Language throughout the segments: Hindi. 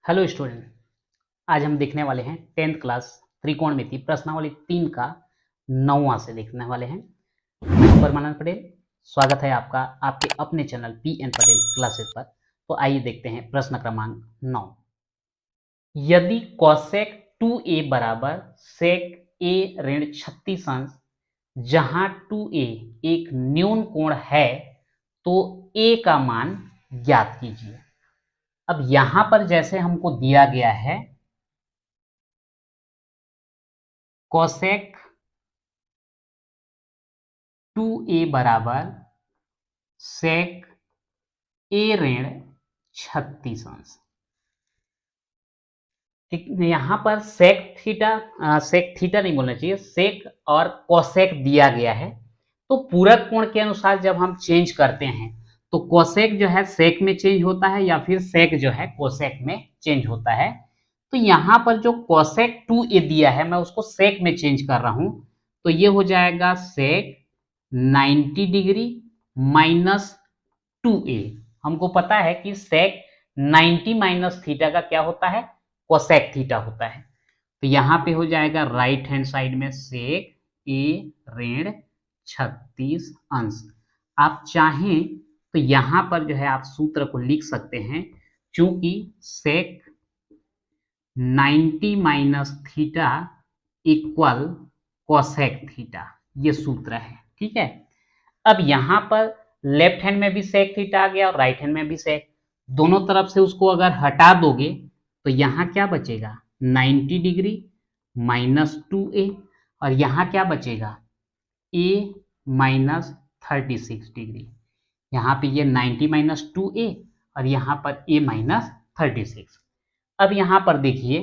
Hello student. आज हम देखने वाले हैं 10th क्लास त्रिकोणमिति प्रश्नावली 3 का 9वां से देखने वाले हैं। मैं हूं परमानंद पटेल। स्वागत है आपका आपके अपने चैनल पी.एन. पटेल क्लासेस पर। तो आइए देखते हैं प्रश्न क्रमांक 9। यदि कॉसेक 2a बराबर सेक a ऋण 36 अंश जहां 2a एक न्यून कोण है तो a का मान ज्ञात कीजिए। अब यहां पर जैसे हमको दिया गया है कोसेक 2a बराबर सेक a ऋण 36 अंश। ठीक, यहां पर सेक थीटा नहीं बोलना चाहिए, सेक और कोसेक दिया गया है। तो पूरक कोण के अनुसार जब हम चेंज करते हैं तो कोसेक जो है सेक में चेंज होता है या फिर सेक जो है कोसेक में चेंज होता है। तो यहां पर जो कोसेक 2a दिया है मैं उसको सेक में चेंज कर रहा हूं, तो ये हो जाएगा सेक 90 डिग्री माइनस 2a। हमको पता है कि सेक 90 माइनस थीटा का क्या होता है, कोसेक थीटा होता है। तो यहां पे हो जाएगा राइट हैंड साइड में सेक a ऋण 36 अंश। आप चाहें तो यहां पर जो है आप सूत्र को लिख सकते हैं, क्योंकि सेक 90 minus theta equal cosec theta, ये सूत्र है। ठीक है। अब यहां पर लेफ्ट हैंड में भी सेक थीटा आ गया और राइट हैंड में भी सेक, दोनों तरफ से उसको अगर हटा दोगे तो यहां क्या बचेगा 90 डिग्री माइनस 2a, और यहां क्या बचेगा a माइनस 36 डिग्री। यहां पे ये 90 माइनस 2a और यहां पर a माइनस 36। अब यहां पर देखिए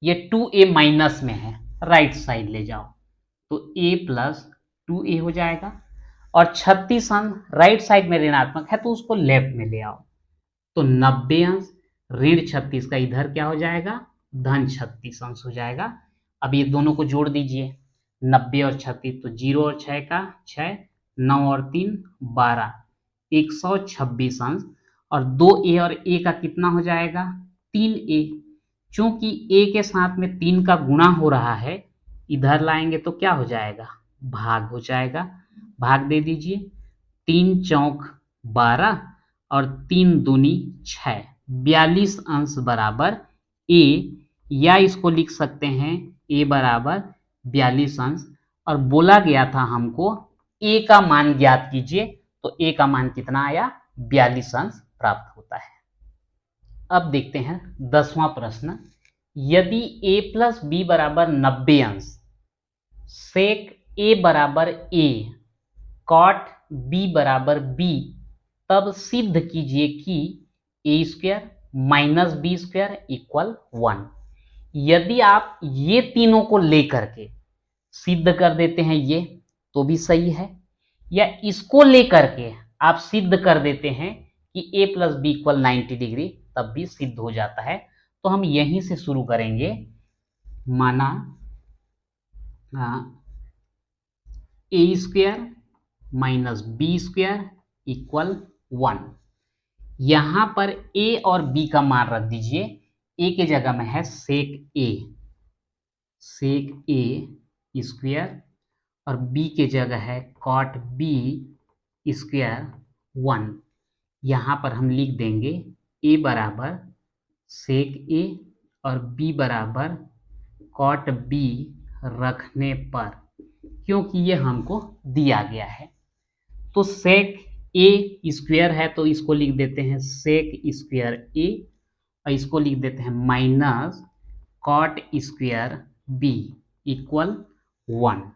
ये 2a माइनस में है, राइट साइड ले जाओ तो a प्लस 2a हो जाएगा, और 36 अंश राइट साइड में ऋणात्मक है तो उसको लेफ्ट में ले आओ, तो 90 अंश ऋण 36 का इधर क्या हो जाएगा धन 36 अंश हो जाएगा। अब ये दोनों को जोड़ दीजिए, 90 और 36 तो 0 और 6 का 6, 9 और 3 12, 126 अंश, और 2a और a का कितना हो जाएगा 3a। चूंकि a के साथ में 3 का गुणा हो रहा है, इधर लाएंगे तो क्या हो जाएगा भाग हो जाएगा, भाग दे दीजिए, 3 चौक 12 और 3 दूनी 6, 42 अंश बराबर a, या इसको लिख सकते हैं a बराबर 42 अंश। और बोला गया था हमको a का मान ज्ञात कीजिए, तो a का मान कितना आया 42 अंश प्राप्त होता है। अब देखते हैं 10वां प्रश्न। यदि a प्लस बी बराबर 90 अंश सेक a बराबर a कॉट b बराबर b, तब सिद्ध कीजिए कि a square minus B square equal 1। यदि आप ये तीनों को लेकर के सिद्ध कर देते हैं ये तो भी सही है, या इसको लेकर के आप सिद्ध कर देते हैं कि a plus B equal 90 degree, तब भी सिद्ध हो जाता है। तो हम यहीं से शुरू करेंगे। माना a square minus B square equal 1। यहां पर a और b का मान रख दीजिए, a के जगह में है सेक a स्क्वायर, और b के जगह है कॉट b स्क्वायर 1। यहां पर हम लिख देंगे a बराबर सेक a और b बराबर कॉट b रखने पर, क्योंकि ये हमको दिया गया है। तो सेक a स्क्वायर है तो इसको लिख देते हैं सेक स्क्वायर a, और इसको लिख देते हैं minus cot square b equal 1।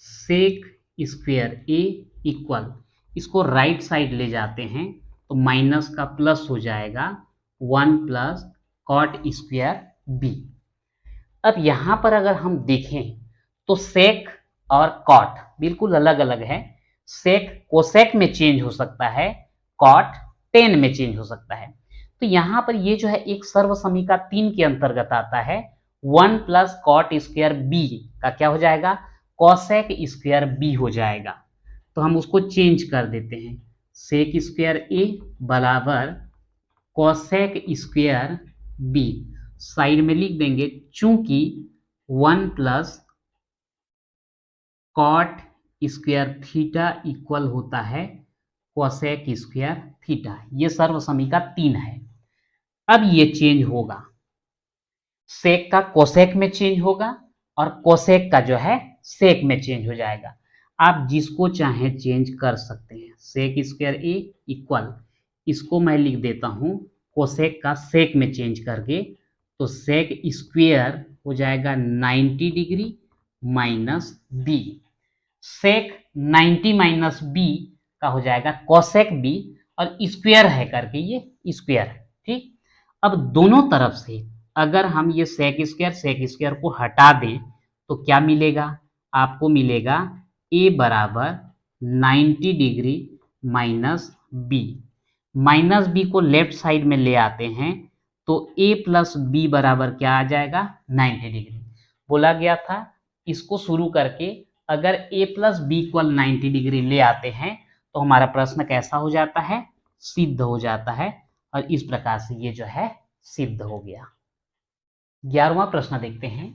Sec square a equal, इसको राइट साइड ले जाते हैं तो माइनस का प्लस हो जाएगा 1 प्लस कॉट स्क्वायर b। अब यहां पर अगर हम देखें तो सेक और कॉट बिल्कुल अलग अलग है। सेक कोसेक में चेंज हो सकता है, कॉट टेन में चेंज हो सकता है। तो यहां पर ये जो है एक सर्वसमीका 3 के अंतर्गत आता है। 1 प्लस कॉट स्क्वायर बी का क्या हो जाएगा कोसेक स्क्वायर बी हो जाएगा। तो हम उसको चेंज कर देते हैं, सेक स्क्वायर ए बराबर कोसेक स्क्वायर बी, साइड में लिख देंगे चूंकि 1 plus cot square theta equal होता है कोसेक स्क्वायर थीटा। ये सर्व समीका 3 है। अब ये चेंज होगा, सेक का कोसेक में चेंज होगा और कोसेक का जो है सेक में चेंज हो जाएगा। आप जिसको चाहें चेंज कर सकते हैं। सेक स्क्वायर ए इक्वल, इसको मैं लिख देता हूं कोसेक का सेक में चेंज करके, तो सेक स्क्वायर हो जाएगा 90 डिग्री माइनस बी। सेक 90 माइनस बी का हो जाएगा कोसेक बी, और स्क्वायर है करके ये स्क्वायर है। ठीक, अब दोनों तरफ से अगर हम ये सेक स्क्वायर को हटा दें तो क्या मिलेगा? आपको मिलेगा ए बराबर 90 degree minus B. Minus B को लेफ्ट साइड में ले आते हैं तो ए प्लस बी बराबर क्या आ जाएगा? 90 डिग्री। बोला गया था इसको शुरू करके अगर a plus B equal 90 degree ले आते हैं तो हमारा प्रश्न कैसा हो जाता है? सिद्ध हो जाता है। और इस प्रकार से ये जो है सिद्ध हो गया। 11वां प्रश्न देखते हैं।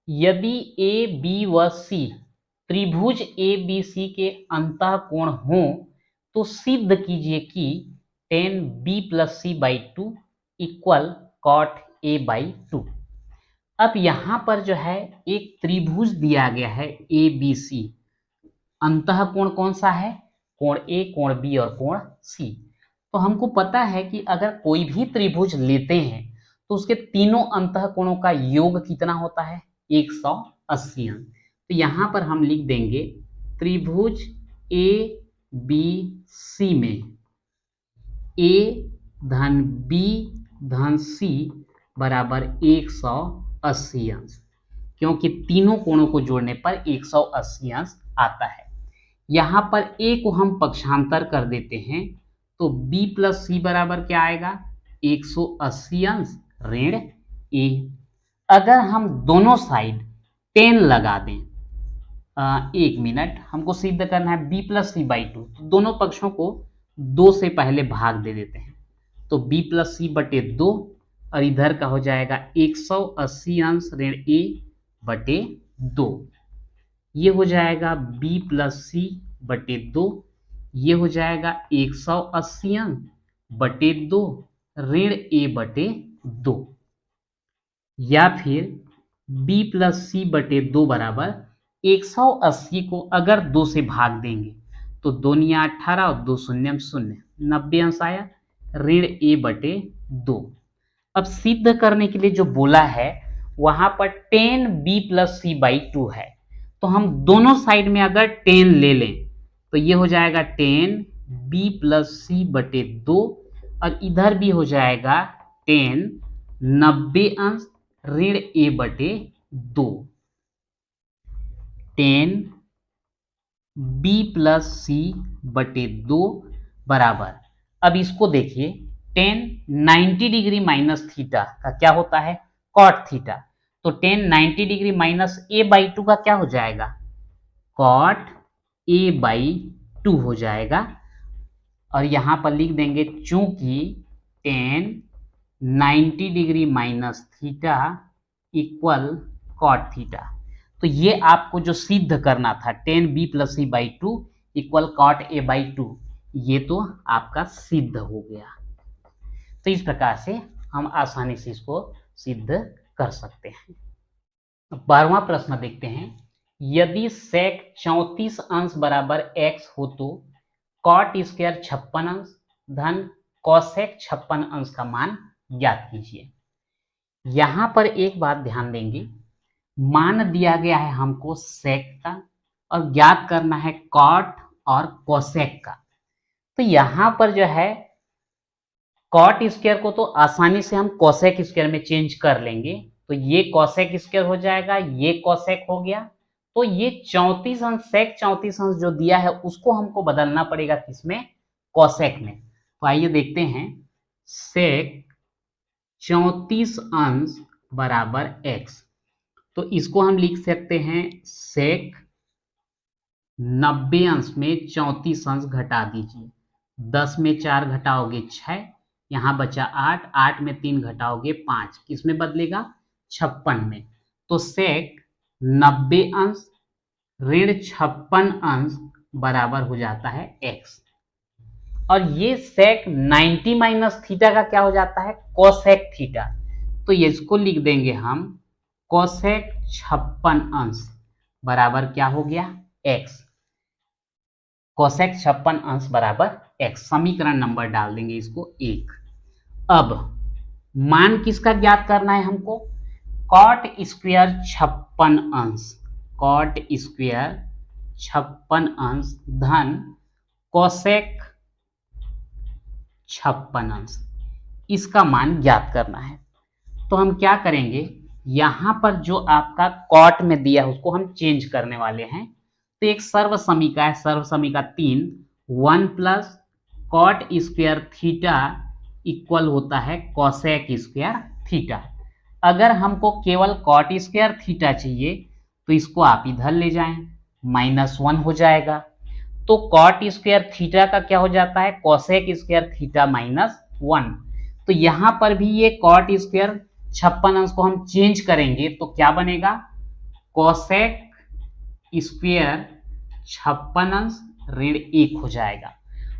यदि ए बी व सी त्रिभुज ए बी सी के अंतः कोण हो तो सिद्ध कीजिए कि tan b plus C by 2 equal cot A by 2। अब यहां पर जो है एक त्रिभुज दिया गया है ए बी सी, अंतः कोण कौन सा है? कोण ए, कोण बी और कोण सी। तो हमको पता है कि अगर कोई भी त्रिभुज लेते हैं तो उसके तीनों अंतः कोणों का योग कितना होता है? 180 अंश। तो यहां पर हम लिख देंगे त्रिभुज ए बी सी में ए धन बी धन सी बराबर 180 अंश, क्योंकि तीनों कोणों को जोड़ने पर 180 अंश आता है। यहां पर a को हम पक्षांतर कर देते हैं तो b प्लस सी बराबर क्या आएगा? 180 अंश ऋण a। अगर हम दोनों साइड 10 लगा दें, 1 मिनट, हमको सिद्ध करना है b प्लस सी बाई 2, तो दोनों पक्षों को 2 से पहले भाग दे देते हैं तो b प्लस सी बटे 2, और इधर का हो जाएगा 180 अंश ऋण a बटे 2। ये हो जाएगा b प्लस सी बटे 2, ये हो जाएगा 180 अंश बटे 2 ऋण a बटे 2, या फिर b प्लस सी बटे 2 बराबर 180 को अगर 2 से भाग देंगे तो 2 × 18 और 2 शून्य 0, 90 अंश आया ऋण a बटे 2। अब सिद्ध करने के लिए जो बोला है वहां पर tan b plus C by 2 है, तो हम दोनों साइड में अगर 10 ले लें तो ये हो जाएगा tan b प्लस सी बटे 2, और इधर भी हो जाएगा tan 90 अंश ऋण a बटे 2। tan b प्लस सी बटे 2 बराबर, अब इसको देखिए tan 90 डिग्री माइनस थीटा का क्या होता है? Cot theta. तो tan 90 degree minus a by 2 का क्या हो जाएगा? कॉट a बाई 2 हो जाएगा। और यहां पर लिख देंगे चूंकि tan 90 degree minus theta equal cot theta. तो ये आपको जो सिद्ध करना था tan b plus C by 2 equal cot a by 2, ये तो आपका सिद्ध हो गया। तो इस प्रकार से हम आसानी से इसको सिद्ध कर सकते हैं। 12वां प्रश्न देखते हैं। यदि sec 34 अंश बराबर x हो तो कॉट स्क्वायर 56 अंश धन कोसेक 56 अंश का मान ज्ञात कीजिए। यहां पर एक बात ध्यान देंगे, मान दिया गया है हमको सेक का और ज्ञात करना है कॉट और कोसेक का। तो यहां पर जो है कॉट स्क्वायर को तो आसानी से हम कोसेक स्क्वायर में चेंज कर लेंगे, तो ये कोसेक स्क्वायर हो जाएगा, ये कोसेक हो गया। तो ये 34 अंश सेक 34 अंश जो दिया है उसको हमको बदलना पड़ेगा किसमें? कोसेक में। तो आइए देखते हैं, सेक 34 अंश बराबर x, तो इसको हम लिख सकते हैं सेक 90 अंश में 34 अंश घटा दीजिए, 10 में 4 घटाओगे 6, यहाँ बचा 8, 8 में 3 घटाओगे 5, किस में बदलेगा 56 में। तो सेक 90 अंश ऋण 56 अंश बराबर हो जाता है x। और ये सेक 90 माइनस थीटा का क्या हो जाता है कोसेक थीटा। तो ये इसको लिख देंगे हम कोसेक 56 अंश बराबर क्या हो गया x। कोसेक 56 अंश बराबर x, समीकरण नंबर डाल देंगे इसको 1। अब मान किसका ज्ञात करना है हमको, कॉट स्क्वायर 56 अंश, कॉट स्क्वायर 56 अंश धन कोसेक 56 अंश, इसका मान ज्ञात करना है। तो हम क्या करेंगे, यहां पर जो आपका कॉट में दिया है उसको हम चेंज करने वाले हैं। तो एक सर्व समीका है, सर्व समीका 3, 1 plus cot square theta equal होता है कोसेक स्क्वायर थीटा। अगर हमको केवल कॉट स्क्वायर थीटा चाहिए तो इसको आप इधर ले जाएं, -1 हो जाएगा। तो कॉट स्क्वायर थीटा का क्या हो जाता है कोसेक स्क्वायर थीटा -1। तो यहां पर भी ये कॉट स्क्वायर 56 अंश को हम चेंज करेंगे तो क्या बनेगा कोसेक स्क्वायर 56 अंश ऋण 1 हो जाएगा।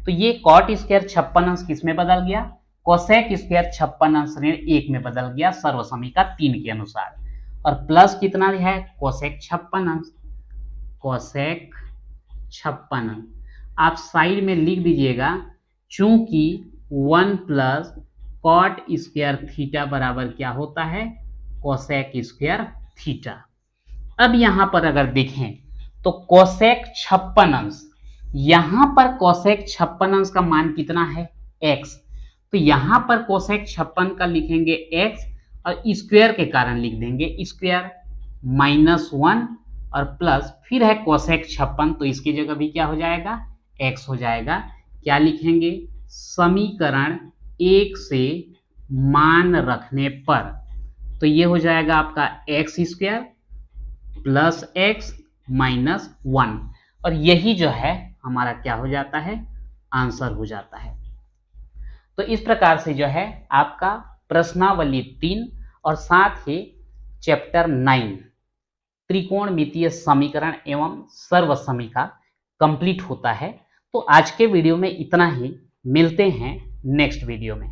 तो ये कॉट स्क्वायर 56 अंश किस में बदल गया कोसेक स्क्वायर 56 अंश ऋण 1 में बदल गया सर्व समीका 3 के अनुसार। और प्लस कितना है कोसेक 56 अंश, कोसेक 56 अंश आप साइड में लिख दीजिएगा, चूंकि 1 प्लस कॉट स्क्वायर थीटा बराबर क्या होता है कोसेक स्क्वायर थीटा। अब यहां पर अगर देखें तो कोसेक 56 अंश, यहां पर कोसेक 56 अंश का मान कितना है x। तो यहां पर कोसेक 56 का लिखेंगे x और स्क्वायर के कारण लिख देंगे स्क्वायर, -1 और प्लस फिर है कोसेक 56, तो इसकी जगह भी क्या हो जाएगा x हो जाएगा। क्या लिखेंगे समीकरण 1 से मान रखने पर, तो ये हो जाएगा आपका x स्क्वायर प्लस x -1, और यही जो है हमारा क्या हो जाता है आंसर हो जाता है। तो इस प्रकार से जो है आपका प्रश्नावली 3 और साथ ही चैप्टर 9 त्रिकोणमितीय समीकरण एवं सर्व समीका कंप्लीट होता है। तो आज के वीडियो में इतना ही, मिलते हैं नेक्स्ट वीडियो में।